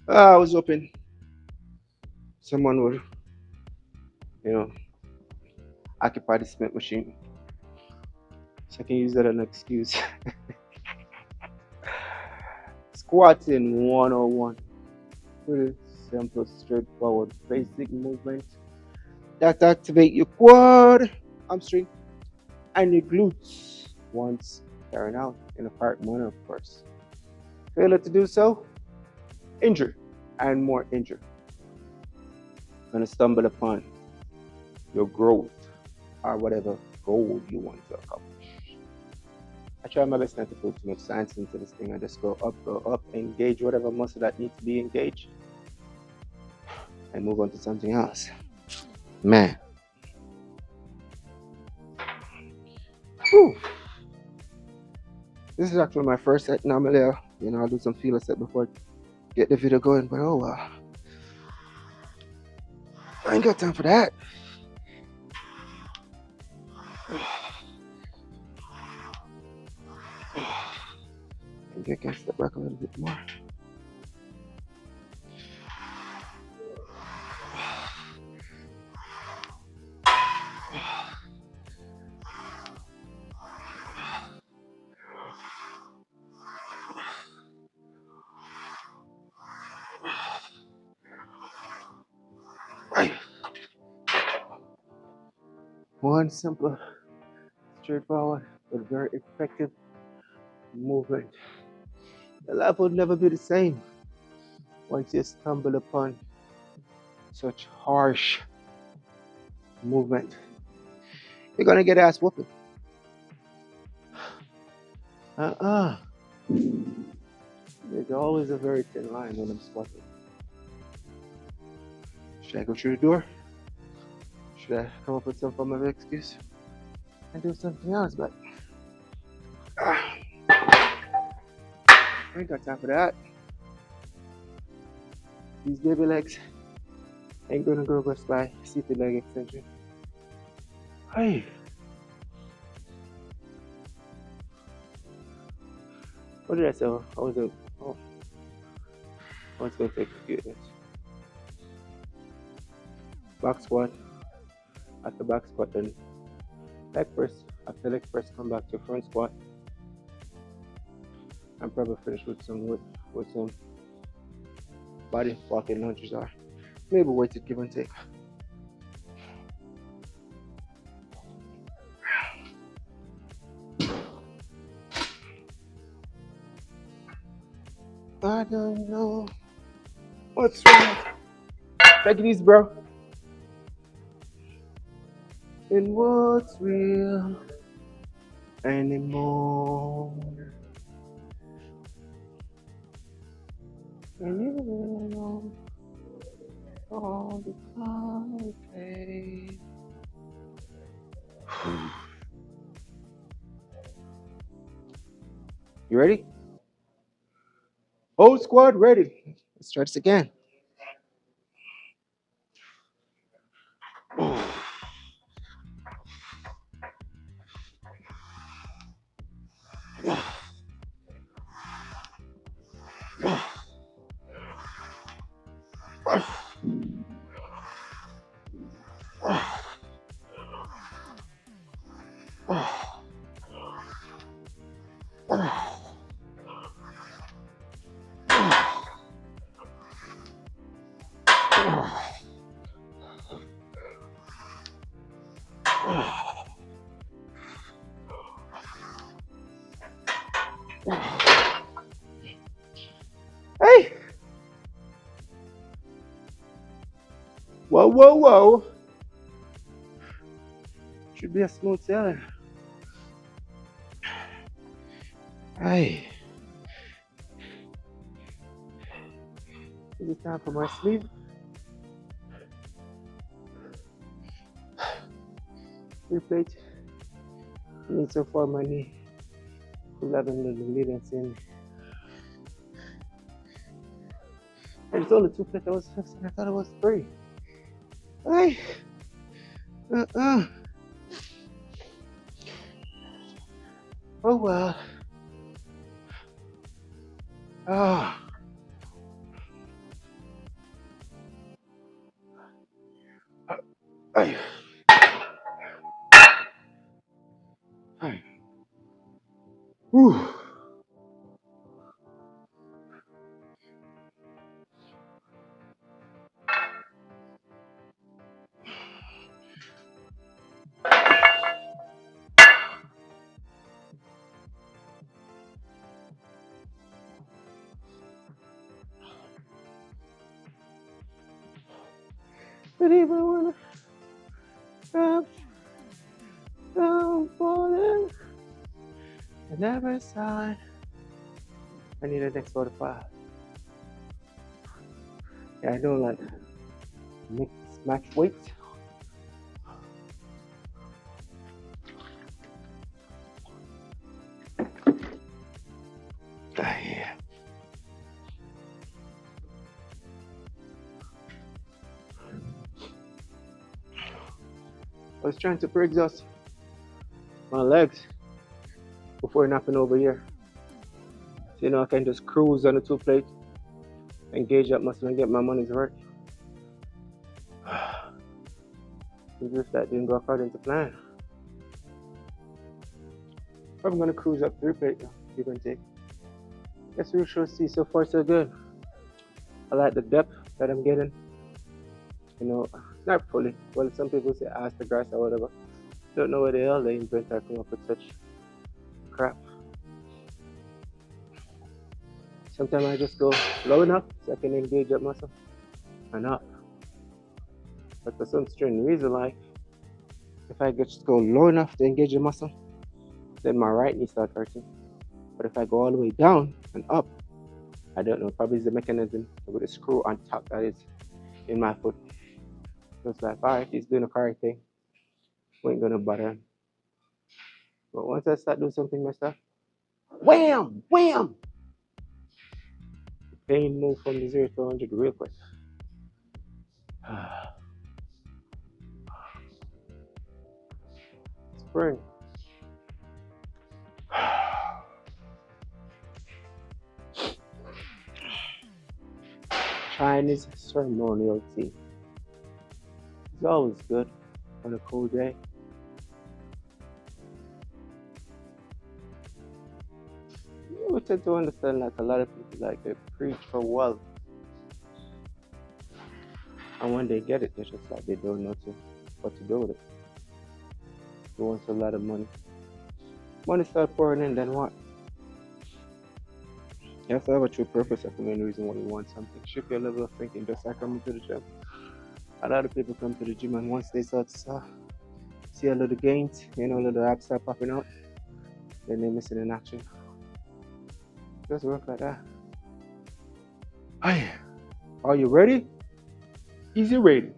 I was hoping someone would, you know, occupy the cement machine so I can use that as an excuse. Squatting 101. Pretty simple, straightforward, basic movement that activate your quad, hamstring, and your glutes once carrying out in a correct manner, of course. Failure to do so, injury and more injury. Gonna stumble upon your growth or whatever goal you want to accomplish. I try my best not to put too much science into this thing. I just go up, engage whatever muscle that needs to be engaged, and move on to something else. Man, whew. This is actually my first set. Normally, I'll do some feeler set before I get the video going, but oh well. I ain't got time for that. Maybe I can step back a little bit more. Right. One simple, straightforward, but very effective movement. Your life will never be the same once you stumble upon such harsh movement. You're gonna get ass whooping. There's always a very thin line when I'm squatting. Should I go through the door? Should I come up with some form of excuse and do something else? But I ain't got time for that. These baby legs ain't gonna go best by seated leg extension. Hey, what did I say? I was gonna take a few minutes. Back squat. After back squat, then leg press. After leg press, come back to front squat. I'm probably finish with some body walking lunges or maybe weighted give and take. I don't know what's wrong. Take it easy, bro. And what's real anymore? And you know all the complicated. You ready? Whole squad ready. Let's try this again. Hey! Whoa, whoa, whoa. Should be a smooth sailing. Hey. Is it time for my sleeve? Replate. Need so far my knee. 11 millimeters in. And it's only 2 plates. I thought it was 3. Hey. Oh well. Oh. Aye. Aye. Whew. But even when I'm falling, I never sign. I need a next 45. Yeah, I don't like mix match weights. Yeah. I was trying to pre-exhaust my legs before napping over here. So, I can just cruise on the 2 plate, engage that muscle and get my money's worth. Even if that didn't go according to plan. I'm gonna cruise up 3 plate now, give and take. Guess we shall see. So far so good. I like the depth that I'm getting. Not fully. Well, some people say ask the grass or whatever. Don't know where the hell they invent or come up with such crap. Sometimes I just go low enough so I can engage that muscle and up. But for some strange reason, like if I just go low enough to engage the muscle, then my right knee starts hurting. But if I go all the way down and up, I don't know, probably it's the mechanism with the screw on top that is in my foot. So it's like, alright, he's doing the correct thing. We ain't gonna bother him. But once I start doing something myself, wham, wham! The pain move from the 0 to 100 real quick. Spring. Chinese ceremonial tea. It's always good on a cold day. We tend to understand like a lot of people like they preach for wealth. And when they get it, they're just like they don't know what to do with it. They want a lot of money. Money start pouring in, then what? You have to have a true purpose of the main reason why you want something. Shift your level of thinking, just like coming to the gym. A lot of people come to the gym and once they start to see a little gains, a little abs start popping out, then they're missing in action. Just work like that. Hey, are you ready? Easy ready.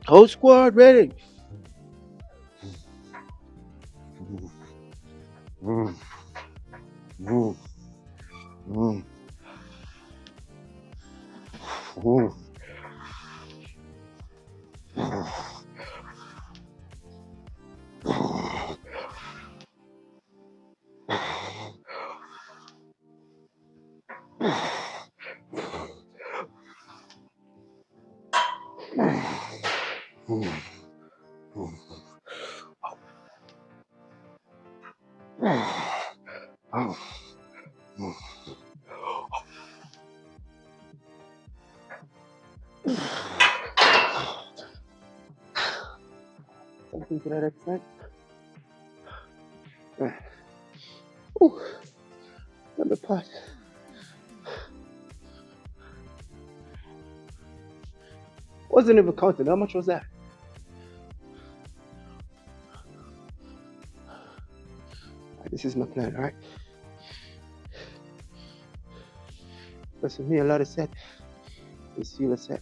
Whole squad ready. Something to that extent. Ooh, let me pot. Wasn't even counting. How much was that? This is my plan, right? But for me, a lot of set is feel a set.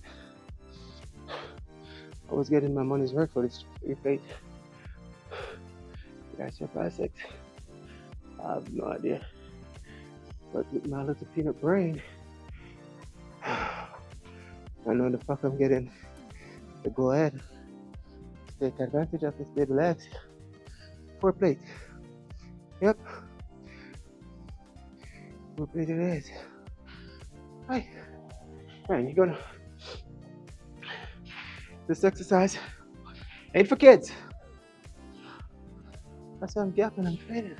I was getting my money's worth for this 3 plate. That's your 5-6. I have no idea. But with my little peanut brain, I know the fuck I'm getting to go ahead. Take advantage of this baby legs. 4 plate. Yep. 4 plate it is. Hi. Man, you're gonna This exercise ain't for kids. That's why I'm gapping and fading.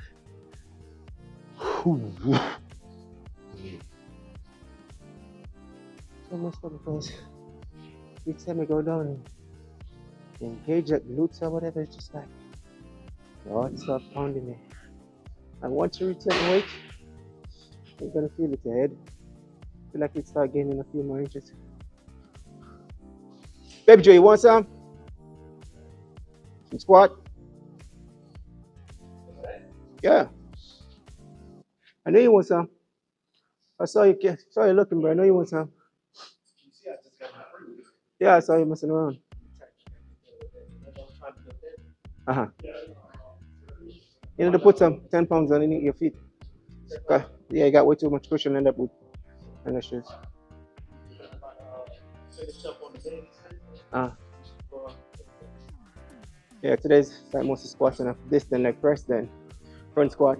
So most of because each time I go down and engage at glutes or whatever, it's just like your heart starts pounding me. And once you return weight, you're gonna feel it ahead. Feel like you start gaining a few more inches. Baby Joe, you want some? Some squat? Yeah. I know you want some. I saw you looking, bro. I know you want some. Yeah, I saw you messing around. Uh-huh. You need to put some 10 pounds underneath your feet. Okay. Yeah, you got way too much cushion in that boot. And the shoes. Yeah, today's like mostly squats and this, then leg press, then front squat,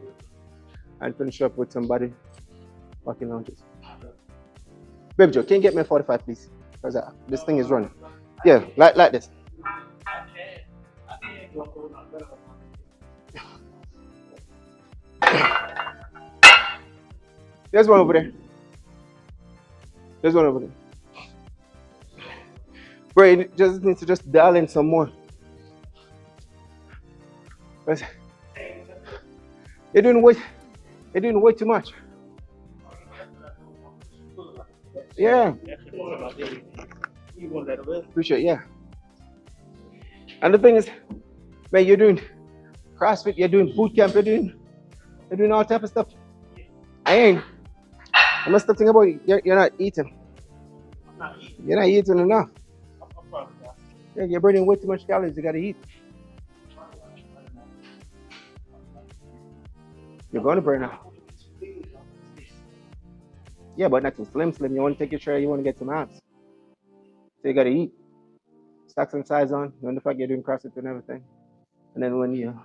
and finish up with some body walking lunges. Baby Joe, can you get me a 45, please? Because this thing is running. Yeah, like this. There's one over there. There's one over there. Bro, you just need to just dial in some more. You're doing way too much. Yeah. Appreciate it, yeah. And the thing is, man, you're doing CrossFit, you're doing boot camp, you're doing all type of stuff. I ain't. I must think about it. You're not eating. You're not eating enough. Yeah, you're burning way too much calories. You gotta eat. You're gonna burn out. Yeah, but not too slim. You want to take your share. You want to get some abs. So you gotta eat. Stack some size on. You know the fact you're doing CrossFit and everything. And then when you're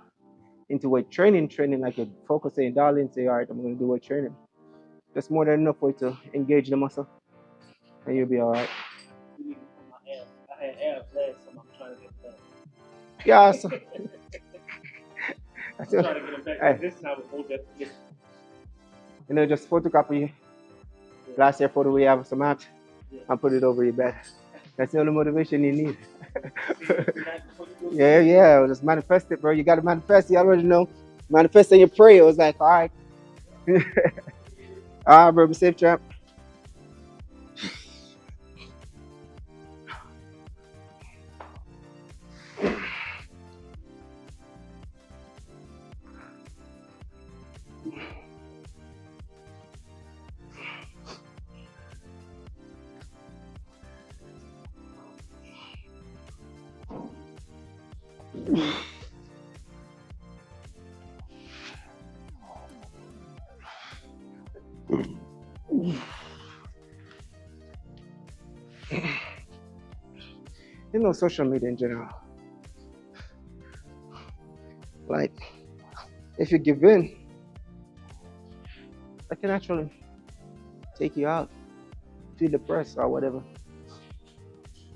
into weight training like you're focusing, darling, say, all right, I'm gonna do weight training. That's more than enough for you to engage the muscle, and you'll be all right. I had abs last time. I'm trying to get them back. Yeah, so, I'm trying to get them back. This time I hold that position. You know, just photocopy last year photo we have some abs and put it over your bed. That's the only motivation you need. Yeah, just manifest it, bro. You gotta manifest. You already know. Manifest in your prayer. It was like, all right. All right, bro. Be safe, champ. You know, social media in general. Like, if you give in, I can actually take you out, feel depressed or whatever.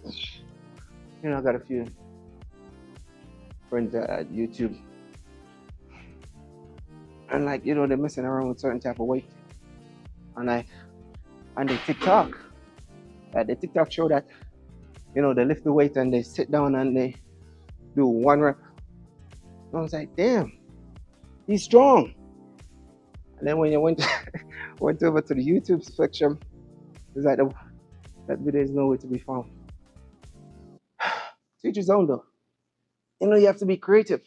You know, I got a few friends at YouTube, and like, you know, they're messing around with certain type of weight, and the TikTok, the TikTok show that, you know, they lift the weight and they sit down and they do 1 rep. And I was like, damn, he's strong. And then when you went over to the YouTube section, it's like that video is nowhere to be found. To each his own though. You know, you have to be creative.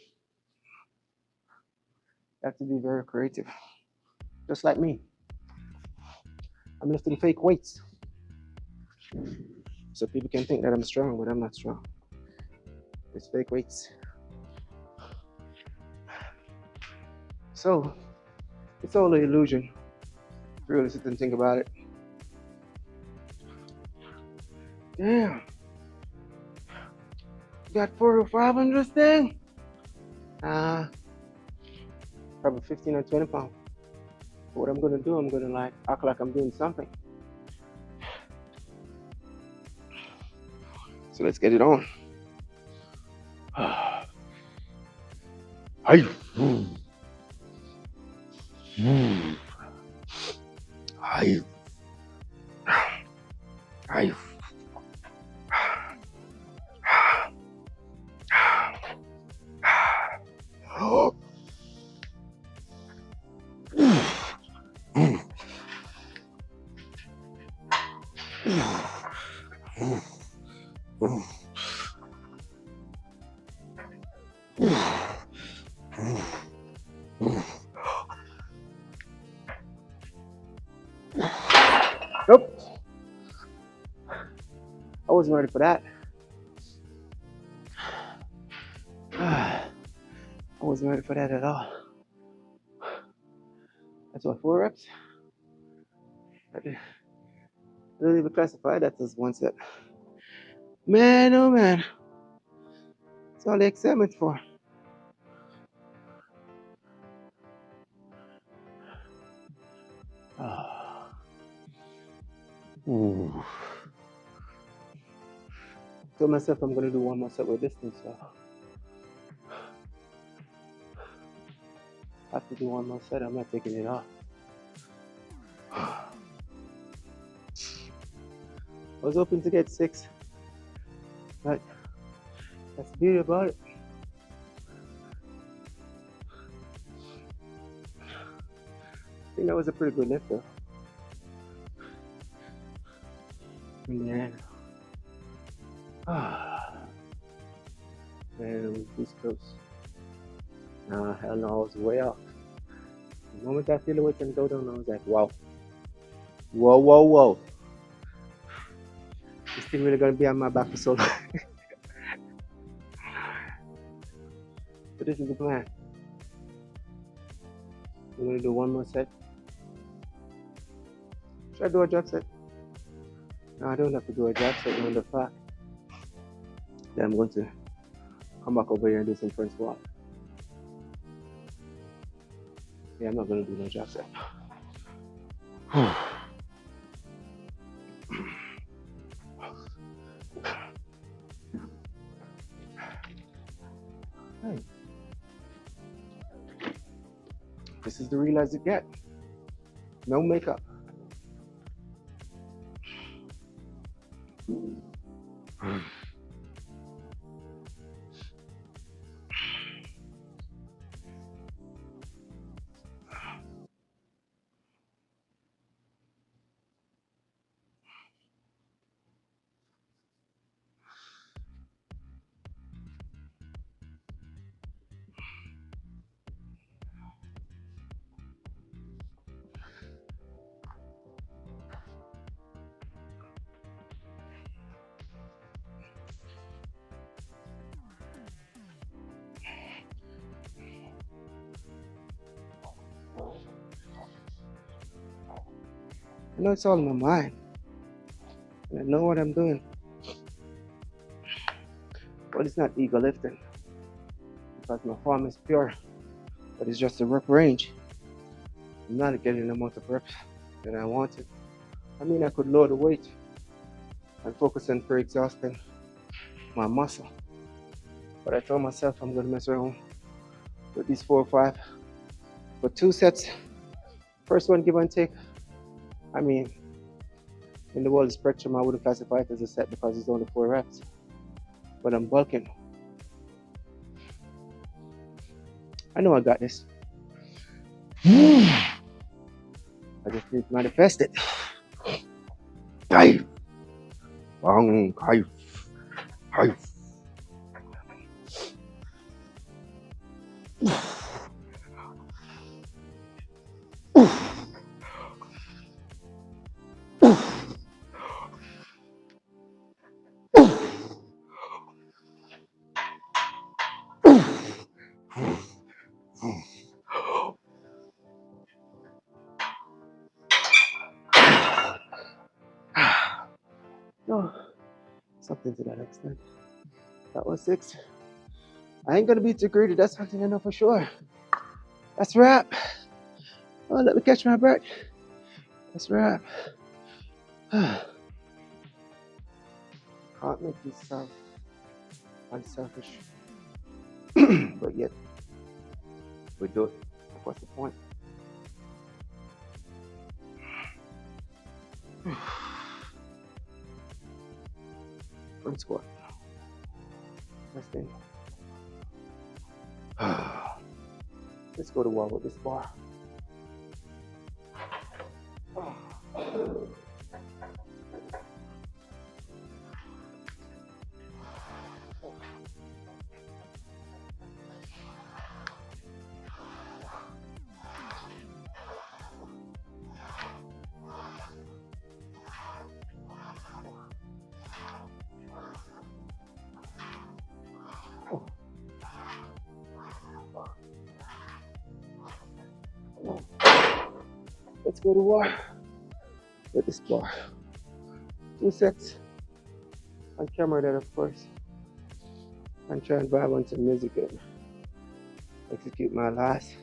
You have to be very creative. Just like me. I'm lifting fake weights. So people can think that I'm strong, but I'm not strong. It's fake weights. So it's all an illusion. Really sit and think about it. Damn. You got 400 or 500 this thing? Probably 15 or 20 pounds. What I'm gonna do, I'm gonna like act like I'm doing something. So So let's get it on. Hey. Hey. Hey. Nope. I wasn't ready for that. I wasn't ready for that at all. That's what, 4 reps? I don't even classify that as one set. Man, oh man. That's all they examined for. Ooh. Told myself I'm gonna do one more set with this thing, so I have to do one more set. I'm not taking it off. I was hoping to get 6, but that's the beauty about it. I think that was a pretty good lift though. In the end. Man, it was this close. Nah, hell no, I was way off. The moment I feel the weight and go down, I was like, wow. Whoa, whoa, whoa. This thing really gonna be on my back for so long. But this is the plan. I'm gonna do one more set. Should I do a drop set? No, I don't have to do a drop set on the fact. Then I'm going to come back over here and do some front squat. Yeah, I'm not gonna do no drop set. Hey. This is the real as it get. No makeup. I know it's all in my mind. And I know what I'm doing. But it's not ego lifting. Because my form is pure. But it's just a rep range. I'm not getting the amount of reps that I wanted. I mean, I could lower the weight and focus on pre-exhausting my muscle. But I told myself I'm gonna mess around with these 4 or 5. But 2 sets, first one give and take. I mean, in the world spectrum, I wouldn't classify it as a set because it's only 4 reps. But I'm bulking. I know I got this. I just need to manifest it. Hey. Hey. Hey. No, something to that extent. That was 6. I ain't gonna be too greedy, that's one thing I know for sure. That's a wrap. Oh, let me catch my breath. That's a wrap. Can't make you sound unselfish, but yet we do it. What's the point? Front squat. Next thing. Let's go to war with this bar. Let's go to war with this bar. 2 sets on camera then, of course, and try and vibe on some music and execute my last.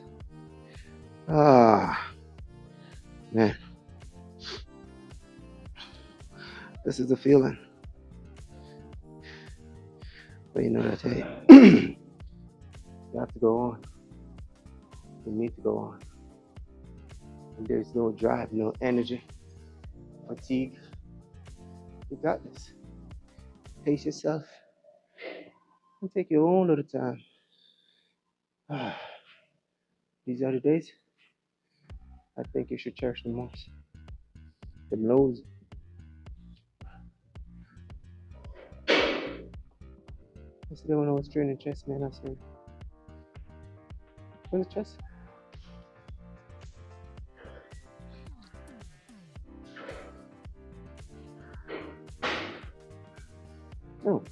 Man, this is the feeling. But you know what I tell you, you have to go on. You need to go on. And there's no drive, no energy, fatigue. You got this. Pace yourself and take your own little time. These are the days I think you should cherish the most. Them lows. Yesterday when I was training chest, man, I said, where's the chest? No.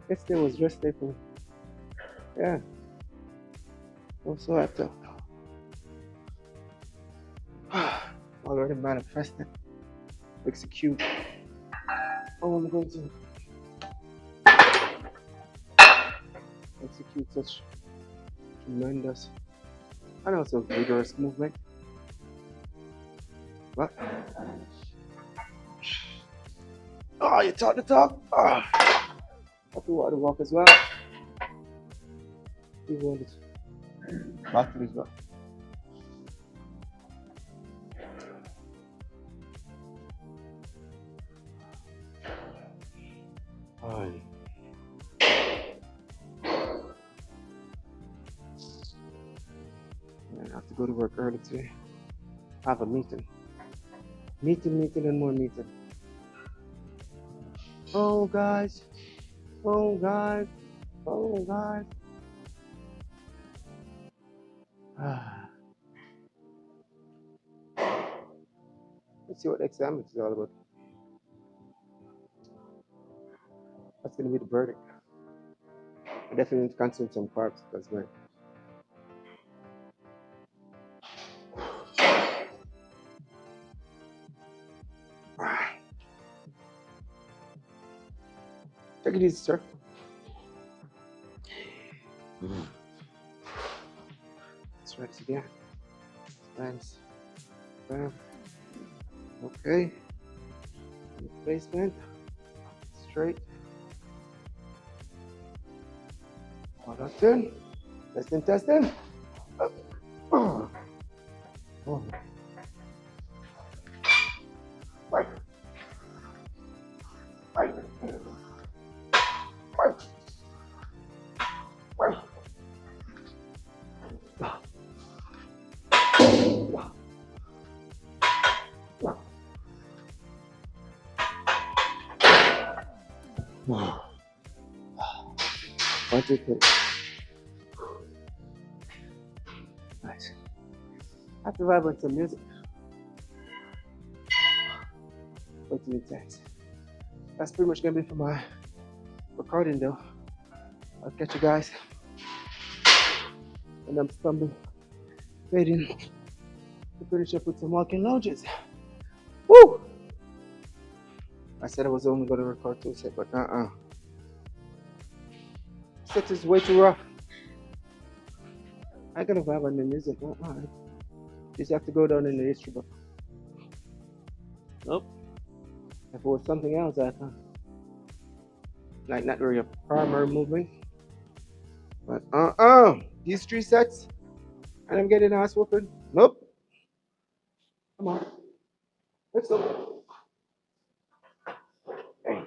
Yesterday was rest day for me. Yeah. Also have to already manifested, execute. Oh, I'm going to execute such tremendous and also vigorous movement. What? Oh, you talk the talk? Oh. I have to walk the walk as well. You want it. Back to this one. I have to go to work early today. I have a meeting. Meeting, and more meeting. Oh, guys. Oh, guys. Oh, guys. Let's see what the exam is all about. That's going to be the verdict. I definitely need to consume some carbs because, man, take it easy, sir. Let's try this again. Thanks. Bam. Okay. Placement. Straight. Hold on, turn. Testing. Oh. Right. Wow. 1, 2, 3. Nice. I have to vibe on some music. Way too intense. That's pretty much gonna be for my recording though. I'll catch you guys. And I'm stumbling, waiting to finish up with some walking lunges. Woo! I said I was only gonna record 2 sets, but 6 is way too rough. I gotta vibe on the music. Just have to go down in the history book. Nope. If it was something else, I thought Like not really a primary movement. But these 3 sets, and I'm getting ass whooping. Nope. Come on. Let's go. Hey.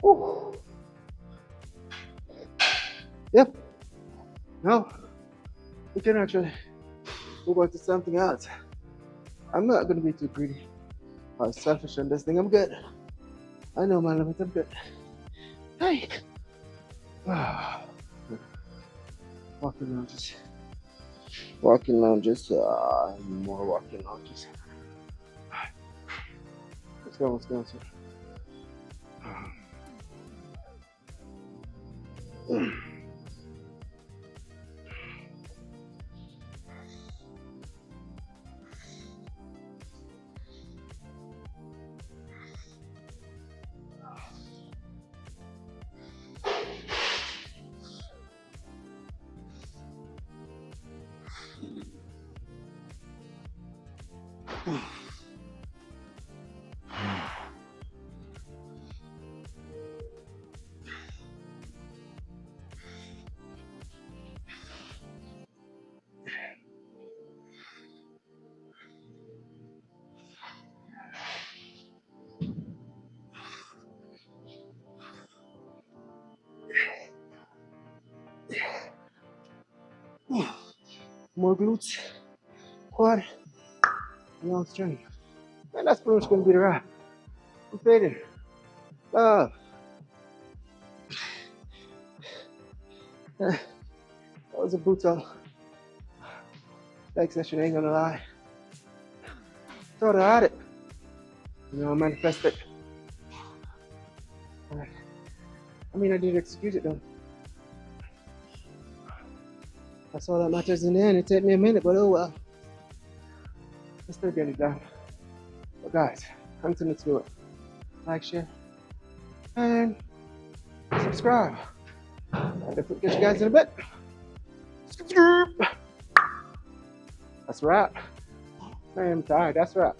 Whew. Yep. Now we can actually move on to something else. I'm not gonna be too greedy or selfish on this thing. I'm good. I know my limit. I'm good. Hey. Walking lounges. Walking lounges. More walking lounges. Let's go. Let's go. Let's go. More glutes, quad, and hamstring. And that's pretty much going to be the wrap. I'm fading. Love. That was a brutal leg session, ain't gonna lie. Thought I had it. You know, I manifested. I mean, I didn't execute it though. That's all that matters in the end. It took me a minute, but oh well. I still get it done. But guys, continue to do it. Like, share, and subscribe. And if we catch you guys in a bit. That's a wrap. I am tired. That's a wrap.